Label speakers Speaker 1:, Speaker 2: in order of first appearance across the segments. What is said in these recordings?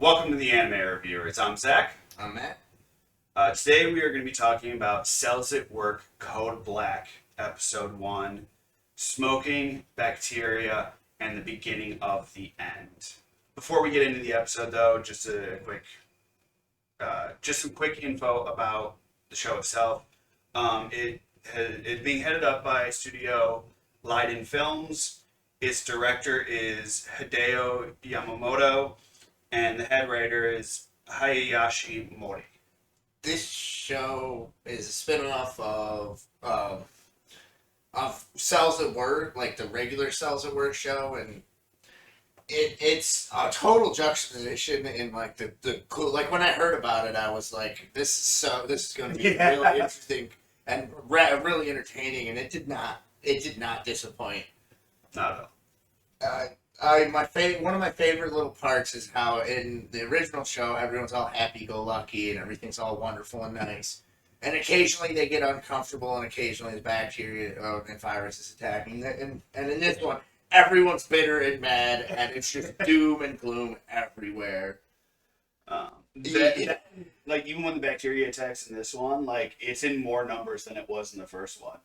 Speaker 1: Welcome to the Anime Reviewers. I'm Zach.
Speaker 2: I'm Matt.
Speaker 1: Today we are going to be talking about Cells at Work Code Black, Episode 1, Smoking, Bacteria, and the Beginning of the End. Before we get into the episode, though, just some quick info about the show itself. It's being headed up by Studio Leiden Films. Its director is Hideo Yamamoto, and the head writer is Hayashi Mori.
Speaker 2: This show is a spin-off of Cells at Work, like the regular Cells at Work show, and it's a total juxtaposition in like the cool. Like when I heard about it, I was like, this is going to be really interesting and really entertaining, and it did not disappoint.
Speaker 1: Not at all.
Speaker 2: One of my favorite little parts is how in the original show everyone's all happy-go-lucky and everything's all wonderful and nice, and occasionally they get uncomfortable and occasionally the bacteria and virus is attacking, and in this one everyone's bitter and mad and it's just doom and gloom everywhere.
Speaker 1: Like even when the bacteria attacks in this one, like it's in more numbers than it was in the first one.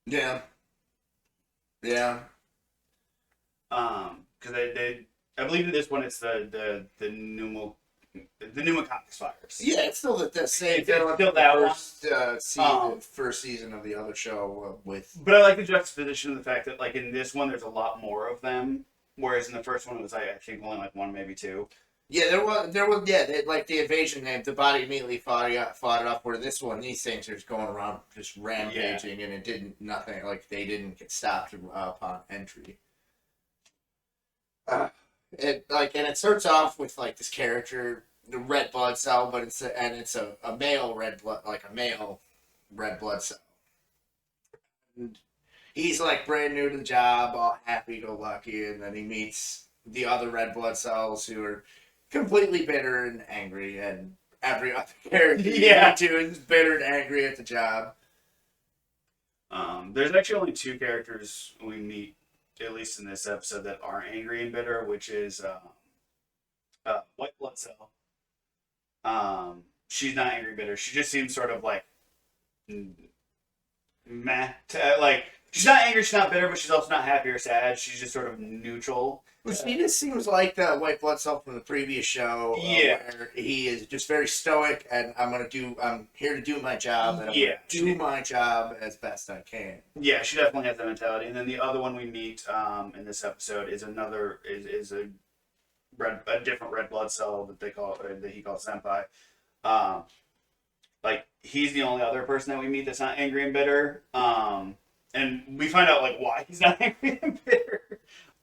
Speaker 2: Yeah.
Speaker 1: Because I believe in this one it's the pneumococcus virus.
Speaker 2: Yeah, it's still the same.
Speaker 1: It's still that
Speaker 2: first season of the other show with.
Speaker 1: But I like the juxtaposition of the fact that like in this one there's a lot more of them, whereas in the first one it was I think only like one, maybe two.
Speaker 2: Yeah, there was like the invasion and the body immediately fought it up. Where this one, these things are just going around just rampaging, and it didn't nothing like they didn't get stopped upon entry. It starts off with like this character, the red blood cell, but it's a male red blood cell. And he's like brand new to the job, all happy-go-lucky, and then he meets the other red blood cells who are completely bitter and angry, and every other character too is bitter and angry at the job.
Speaker 1: There's actually only two characters we meet, at least in this episode, that aren't angry and bitter, which is white blood cell. She's not angry bitter. She just seems sort of like meh. Like she's not angry, she's not bitter, but she's also not happy or sad. She's just sort of neutral.
Speaker 2: He just seems like the white blood cell from the previous show. Where he is just very stoic, and I'm here to do my job, and I'm gonna do my job as best I can.
Speaker 1: Yeah, she definitely has that mentality. And then the other one we meet in this episode is a different red blood cell that he calls Senpai. Like he's the only other person that we meet that's not angry and bitter. And we find out like why he's not angry and bitter.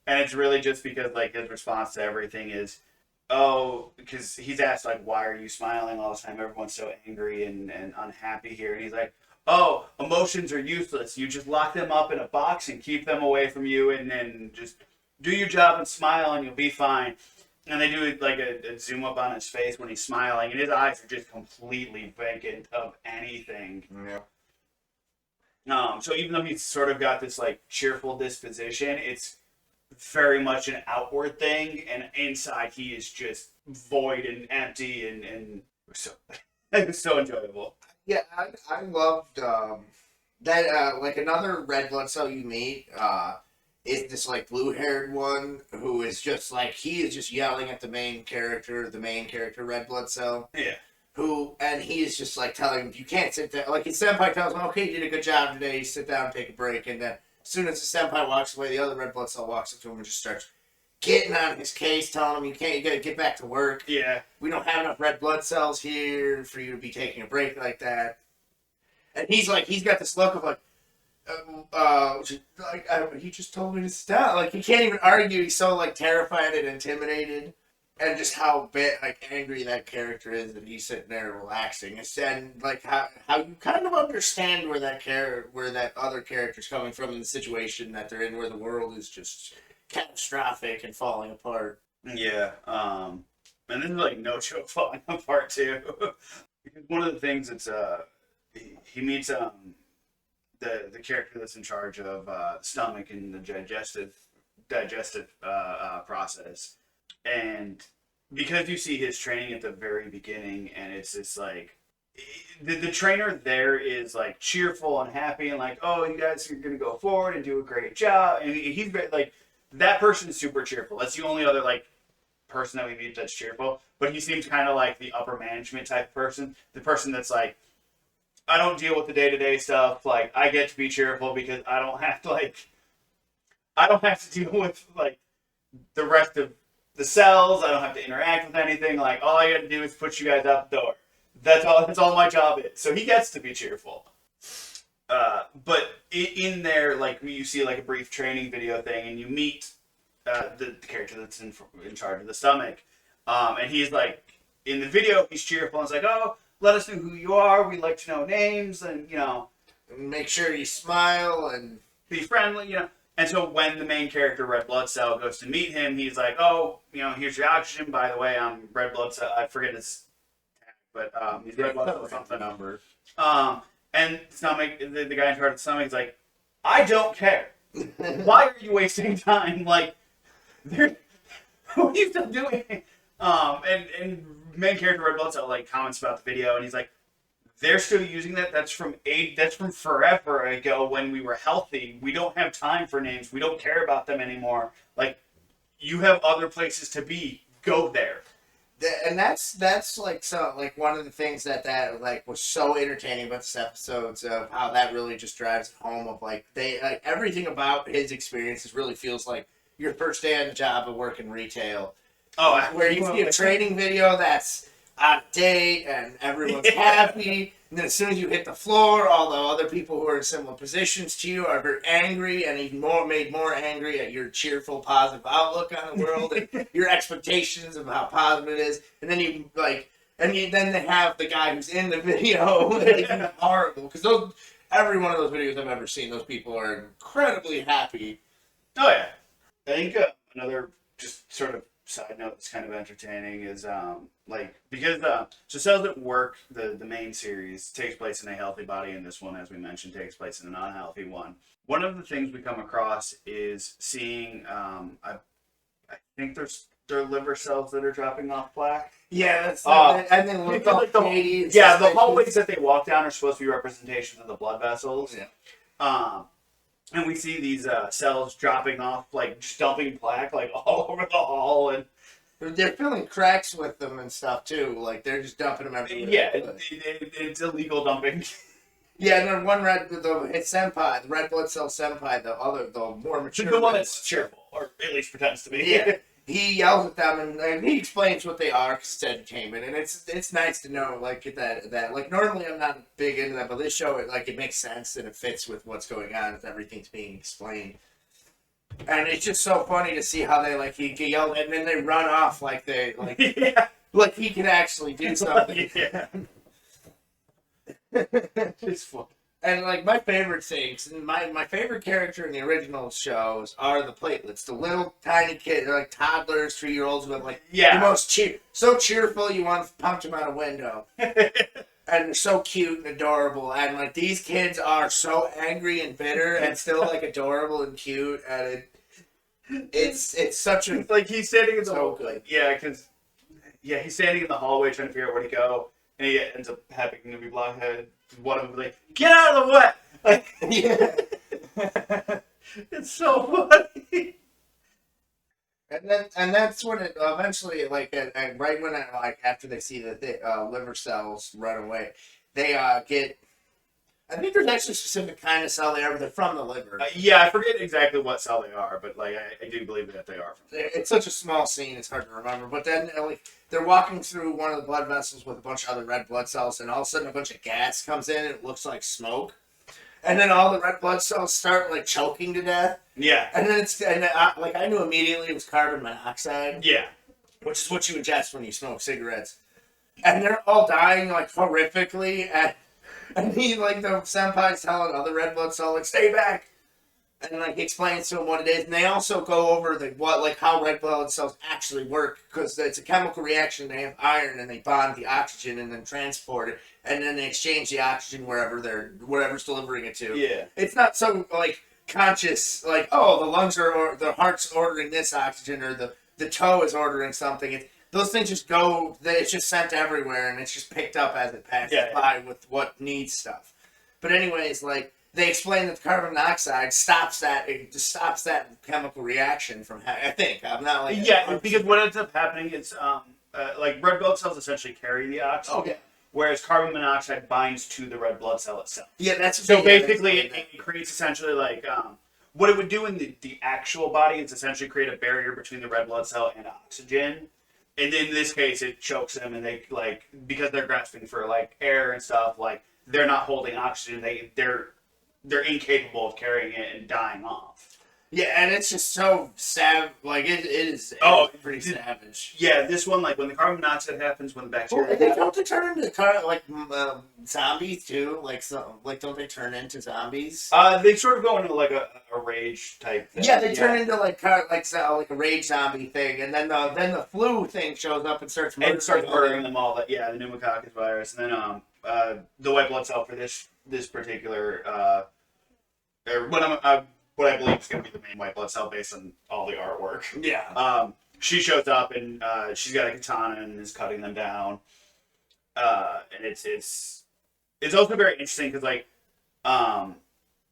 Speaker 1: And it's really just because like his response to everything is, because he's asked like, why are you smiling all the time? Everyone's so angry and unhappy here. And he's like, emotions are useless. You just lock them up in a box and keep them away from you, and then just do your job and smile and you'll be fine. And they do like a zoom up on his face when he's smiling, and his eyes are just completely vacant of anything.
Speaker 2: Yeah.
Speaker 1: So even though he's sort of got this like cheerful disposition, it's very much an outward thing, and inside he is just void and empty, and so it was so enjoyable.
Speaker 2: Yeah, I loved that. Like another red blood cell you meet is this like blue-haired one who is just like he is just yelling at the main character red blood cell.
Speaker 1: Yeah.
Speaker 2: And he is just like telling him, you can't sit there. Like his senpai tells him, okay, you did a good job today. Sit down, take a break, and then as soon as the senpai walks away, the other red blood cell walks up to him and just starts getting on his case, telling him you gotta get back to work.
Speaker 1: Yeah.
Speaker 2: We don't have enough red blood cells here for you to be taking a break like that. And he's got this look of like, he just told me to stop. Like he can't even argue. He's so like terrified and intimidated, and just how angry that character is that he's sitting there relaxing. And like how you kind of understand where that other character's coming from in the situation that they're in, where the world is just catastrophic and falling apart.
Speaker 1: Yeah. And this is like no joke falling apart too. Because one of the things that's he meets the character that's in charge of the stomach and the digestive process, and because you see his training at the very beginning, and it's just like the trainer there is like cheerful and happy and like, oh, you guys are gonna go forward and do a great job, and he's very, like, that person is super cheerful. That's the only other like person that we meet that's cheerful, but he seems kind of like the upper management type of person, the person that's like, I don't deal with the day to day stuff. Like, I get to be cheerful because I don't have to deal with like the rest of the cells. I don't have to interact with anything. Like, all I got to do is put you guys out the door. That's all. That's all my job is. So he gets to be cheerful. But in there, like, you see like a brief training video thing, and you meet the character that's in charge of the stomach, and he's like, in the video, he's cheerful. And it's like, oh, let us know who you are. We like to know names, and
Speaker 2: Make sure you smile and
Speaker 1: be friendly. And so when the main character, Red Blood Cell, goes to meet him, he's like, oh, here's your oxygen. By the way, I'm Red Blood Cell. I forget his tag, but he's Red Blood Cell or something.
Speaker 2: number.
Speaker 1: And stomach, the guy in charge of the stomach is like, I don't care. Why are you wasting time? Like, what are you still doing? And main character Red Blood Cell like comments about the video, and he's like, they're still using that. That's from forever ago when we were healthy. We don't have time for names. We don't care about them anymore. Like, you have other places to be. Go there.
Speaker 2: And that's like, so like one of the things that like was so entertaining about this episodes of how that really just drives it home of like everything about his experiences really feels like your first day on the job of working retail.
Speaker 1: Oh,
Speaker 2: where you see a training video that's on date and everyone's happy, and then as soon as you hit the floor, all the other people who are in similar positions to you are very angry and even made more angry at your cheerful, positive outlook on the world and your expectations of how positive it is. And then then they have the guy who's in the video like, horrible, because every one of those videos I've ever seen, those people are incredibly happy.
Speaker 1: Oh yeah, I think another just sort of side note that's kind of entertaining is because so Cells at Work, the main series, takes place in a healthy body, and this one, as we mentioned, takes place in an unhealthy one. One of the things we come across is seeing I think their liver cells that are dropping off plaque.
Speaker 2: Yeah, that's and then look
Speaker 1: like the hallways that they walk down are supposed to be representations of the blood vessels.
Speaker 2: Yeah.
Speaker 1: And we see these cells dropping off, like, just dumping plaque, like, all over the hall. And
Speaker 2: they're filling cracks with them and stuff, too. Like, they're just dumping them everywhere.
Speaker 1: Yeah, it's illegal dumping.
Speaker 2: Yeah, and then it's Senpai, the Red Blood Cell Senpai, the more mature.
Speaker 1: The one that's cheerful, or at least pretends to be.
Speaker 2: Yeah. He yells at them and he explains what they are because it's entertainment, and it's nice to know like that like normally I'm not big into that, but this show it makes sense and it fits with what's going on with everything's being explained, and it's just so funny to see how they he yell and then they run off like they
Speaker 1: Yeah.
Speaker 2: like he can actually do something.
Speaker 1: Yeah. It's fun.
Speaker 2: And like my favorite things, and my favorite character in the original shows are the platelets, the little tiny kids, like toddlers, 3-year-olds who have the most so cheerful you want to punch them out a window, and they're so cute and adorable, and these kids are so angry and bitter and still adorable and cute, and it's such a
Speaker 1: he's standing in the
Speaker 2: so good.
Speaker 1: He's standing in the hallway trying to figure out where to go, and he ends up having to be blockheaded. One of them get out of the way! Yeah. It's so funny.
Speaker 2: And that's when it eventually and right when after they see the liver cells run away, they get. I think there's actually a specific kind of cell they are, but they're from the liver.
Speaker 1: I forget exactly what cell they are, but I do believe that they are.
Speaker 2: It's such a small scene; it's hard to remember. But then they're walking through one of the blood vessels with a bunch of other red blood cells, and all of a sudden a bunch of gas comes in, and it looks like smoke. And then all the red blood cells start choking to death.
Speaker 1: Yeah.
Speaker 2: And then I knew immediately it was carbon monoxide.
Speaker 1: Yeah.
Speaker 2: Which is what you ingest when you smoke cigarettes. And they're all dying horrifically. And he the senpai's telling other red blood cell stay back. And he explains to him what it is. And they also go over how red blood cells actually work, because it's a chemical reaction. They have iron and they bond the oxygen and then transport it, and then they exchange the oxygen wherever's delivering it to.
Speaker 1: Yeah.
Speaker 2: It's not so conscious the lungs the heart's ordering this oxygen, or the toe is ordering something. those things just go. It's just sent everywhere, and it's just picked up as it passes by with what needs stuff. But anyways, like they explain that the carbon monoxide stops that. It just stops that chemical reaction from. I think I'm not like
Speaker 1: because what ends up happening is like red blood cells essentially carry the oxygen.
Speaker 2: Okay.
Speaker 1: Whereas carbon monoxide binds to the red blood cell itself.
Speaker 2: Yeah, that's
Speaker 1: so basically it creates essentially like what it would do in the actual body is essentially create a barrier between the red blood cell and oxygen. And in this case, it chokes them, and they like because they're grasping for like air and stuff. Like they're not holding oxygen. They're incapable of carrying it and dying off.
Speaker 2: Yeah, and it's just so savage. Like it is. Pretty savage.
Speaker 1: Yeah, this one, like when the carbon monoxide happens, when the bacteria.
Speaker 2: Well, don't they turn into zombies too? Don't they turn into zombies?
Speaker 1: They sort of go into like a rage type thing.
Speaker 2: Yeah, they turn into like a rage zombie thing, and then the flu thing shows up and starts
Speaker 1: murdering them all. That the pneumococcus virus, and then the white blood cell for this particular what I believe is going to be the main white blood cell based on all the artwork.
Speaker 2: Yeah.
Speaker 1: She shows up and she's got a katana and is cutting them down. And it's also very interesting because like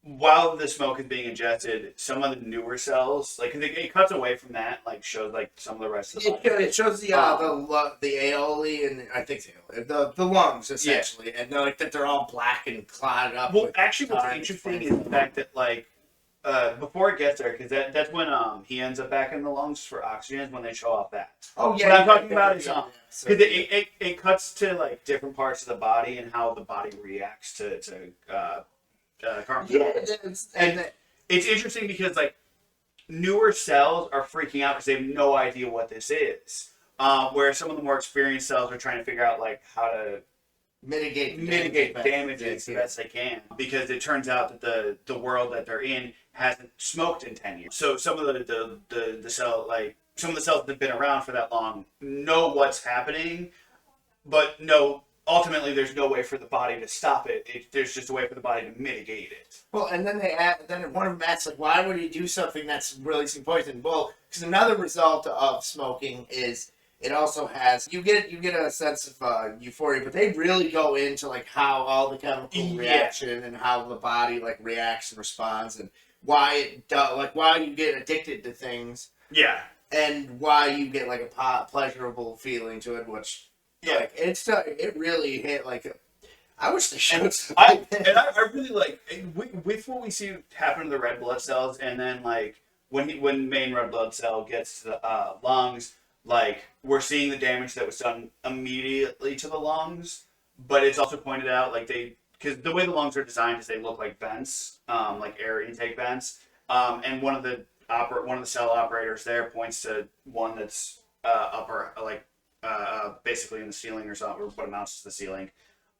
Speaker 1: while the smoke is being ingested, some of the newer cells, like it cuts away from that, like shows like some of the rest of the body.
Speaker 2: It shows the aoli and I think the lungs essentially, and like that they're all black and clotted up.
Speaker 1: Well, actually, what's interesting is the fact that like before it gets there, because that's when he ends up back in the lungs for oxygen is when they show off that.
Speaker 2: Oh yeah,
Speaker 1: what I'm talking about is because it cuts to like different parts of the body and how the body reacts to carbon dioxide. And it's interesting because like newer cells are freaking out because they have no idea what this is, where some of the more experienced cells are trying to figure out like how to mitigate damages the best they can, because it turns out that the world that they're in hasn't smoked in 10 years. So some of the cell, like some of the cells that have been around for that long know what's happening, but ultimately there's no way for the body to stop it. There's just a way for the body to mitigate it.
Speaker 2: Well, and then one of them asks like, why would he do something that's releasing poison? Well, because another result of smoking is it also has you get a sense of euphoria, but they really go into like how all the chemical reaction and how the body like reacts and responds and why it does, like why you get addicted to things.
Speaker 1: Yeah.
Speaker 2: And why you get like a pleasurable feeling to it, which like it really hit like. I wish the show.
Speaker 1: I really like with what we see happen to the red blood cells, and then like when main red blood cell gets to the lungs. Like, we're seeing the damage that was done immediately to the lungs, but it's also pointed out, like, because the way the lungs are designed is they look like vents, like air intake vents, and one of the cell operators there points to one that's basically in the ceiling or something, or what amounts to the ceiling,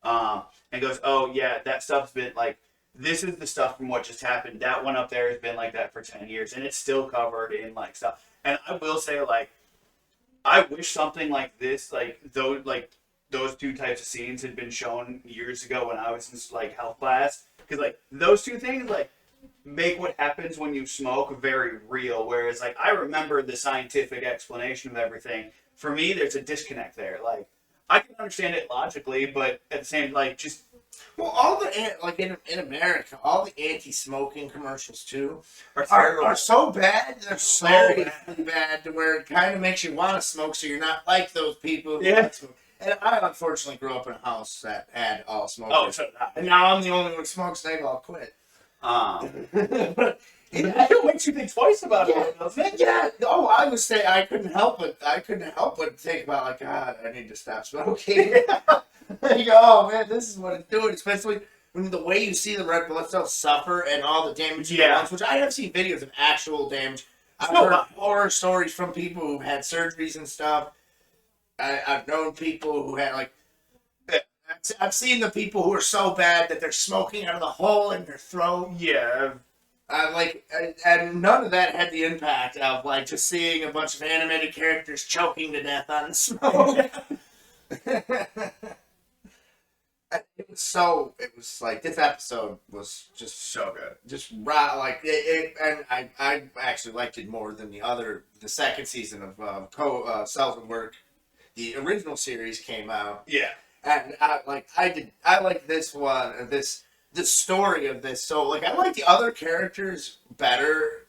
Speaker 1: and goes, oh, yeah, that stuff's been, like, this is the stuff from what just happened. That one up there has been like that for 10 years, and it's still covered in, like, stuff. And I will say, like, I wish something like this, like those two types of scenes had been shown years ago when I was in like health class, because like those two things like make what happens when you smoke very real. Whereas like I remember the scientific explanation of everything. For me, there's a disconnect there. Like I can understand it logically, but at the same just.
Speaker 2: Well, all the like in America, all the anti-smoking commercials too are so bad. They're so bad to where it kind of makes you want to smoke, so you're not like those people who want to smoke. And I unfortunately grew up in a house that had all smokers.
Speaker 1: Oh, so
Speaker 2: and now I'm the only one who smokes. They all quit.
Speaker 1: But it makes you think twice about it, doesn't it?
Speaker 2: Yeah. Oh, I would say I couldn't help but think about like, God, I need to stop smoking. You go, oh man, this is what it's doing, especially when the way you see the red blood cells suffer and all the damage in the lungs, which I have seen videos of actual damage. I've heard horror stories from people who've had surgeries and stuff. I've known people who had like, I've seen the people who are so bad that they're smoking out of the hole in their throat.
Speaker 1: Yeah.
Speaker 2: And none of that had the impact of like just seeing a bunch of animated characters choking to death on the smoke. It was like this episode was just so good, just right like it and I actually liked it more than the second season of Cells and Work. the original series came out.
Speaker 1: Yeah.
Speaker 2: And I like this one, the story of this. So like I like the other characters better,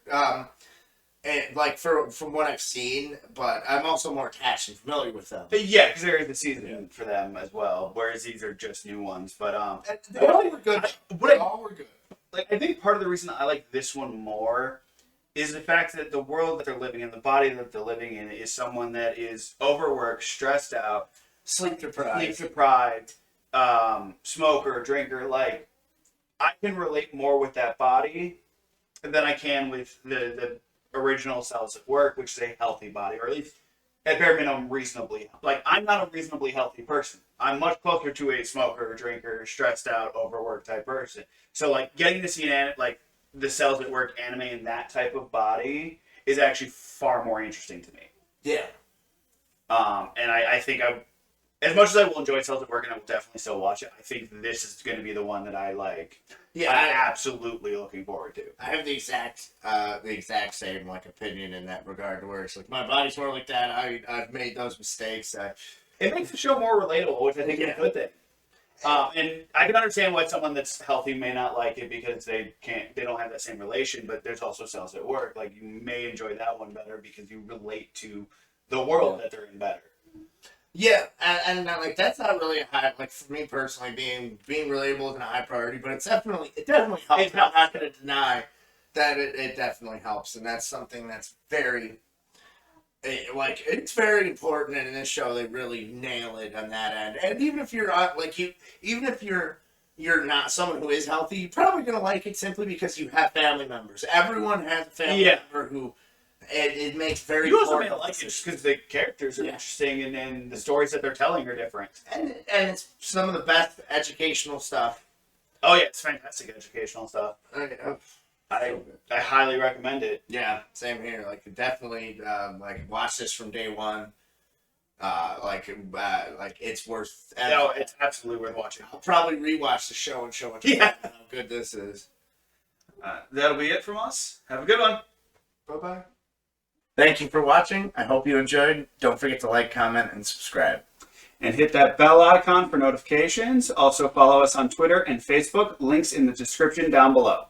Speaker 2: and like from what I've seen, but I'm also more attached and familiar with them.
Speaker 1: But yeah, because there is a season for them as well, whereas these are just new ones. But
Speaker 2: And they all were good.
Speaker 1: What
Speaker 2: They all were good.
Speaker 1: like I think part of the reason I like this one more is the fact that the world that they're living in, the body that they're living in, is someone that is overworked, stressed out,
Speaker 2: Sleep deprived.
Speaker 1: smoker, drinker. Like I can relate more with that body than I can with the original Cells at Work, which is a healthy body, or at least at bare minimum reasonably. Like I'm not a reasonably healthy person. I'm much closer to a smoker, drinker, stressed out, overworked type person. So like getting to see like the Cells at Work anime in that type of body is actually far more interesting to me.
Speaker 2: Yeah.
Speaker 1: And I think as much as I will enjoy Cells at Work and I will definitely still watch it, I think this is going to be the one that I like.
Speaker 2: Yeah,
Speaker 1: I'm absolutely looking forward to.
Speaker 2: I have the exact same like opinion in that regard, where it's like my body's more like that. I've made those mistakes.
Speaker 1: It makes the show more relatable, which I think is a good thing. And I can understand why someone that's healthy may not like it because they don't have that same relation. But there's also Cells at Work. Like you may enjoy that one better because you relate to the world that they're in better.
Speaker 2: Yeah, and like that's not really a high, like for me personally, being relatable isn't a high priority, but it definitely helps. I'm not going to deny that it definitely helps, and that's something that's very it's very important. And in this show, they really nail it on that end. And even if you're not even if you're not someone who is healthy, you're probably going to like it simply because you have family members. Everyone has a family member who. It makes very.
Speaker 1: You also may like it just because the characters are interesting and the stories that they're telling are different.
Speaker 2: And it's some of the best educational stuff.
Speaker 1: Oh yeah, it's fantastic educational stuff.
Speaker 2: I
Speaker 1: highly recommend it.
Speaker 2: Yeah, same here. Like definitely, like watch this from day one. Like it's worth.
Speaker 1: No, it's absolutely worth watching.
Speaker 2: I'll probably rewatch the show and show how good this is.
Speaker 1: That'll be it from us. Have a good one.
Speaker 2: Bye-bye. Thank you for watching. I hope you enjoyed. Don't forget to like, comment, and subscribe.
Speaker 1: And hit that bell icon for notifications. Also follow us on Twitter and Facebook. Links in the description down below.